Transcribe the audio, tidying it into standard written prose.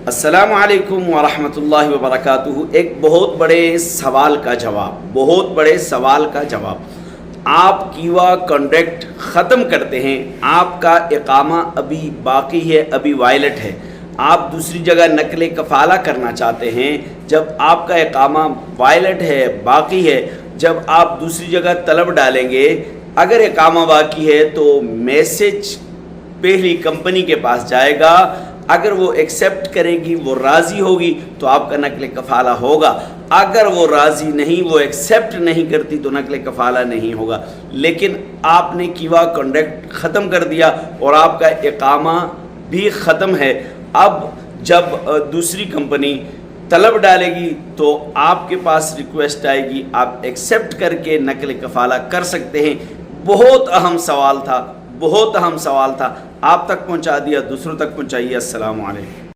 السلام علیکم ورحمۃ اللہ وبرکاتہ۔ ایک بہت بڑے سوال کا جواب، آپ کیوا کانٹریکٹ ختم کرتے ہیں، آپ کا اقامہ ابھی باقی ہے، ابھی وائلٹ ہے، آپ دوسری جگہ نقل کفالہ کرنا چاہتے ہیں، جب آپ کا اقامہ وائلٹ ہے، باقی ہے، جب آپ دوسری جگہ طلب ڈالیں گے، اگر اقامہ باقی ہے تو میسج پہلی کمپنی کے پاس جائے گا، اگر وہ ایکسیپٹ کرے گی، وہ راضی ہوگی تو آپ کا نقل کفالہ ہوگا، اگر وہ راضی نہیں، وہ ایکسیپٹ نہیں کرتی تو نقل کفالہ نہیں ہوگا۔ لیکن آپ نے کیوا کانٹریکٹ ختم کر دیا اور آپ کا اقامہ بھی ختم ہے، اب جب دوسری کمپنی طلب ڈالے گی تو آپ کے پاس ریکویسٹ آئے گی، آپ ایکسیپٹ کر کے نقل کفالہ کر سکتے ہیں۔ بہت اہم سوال تھا، آپ تک پہنچا دیا، دوسروں تک پہنچائیے۔ السلام علیکم۔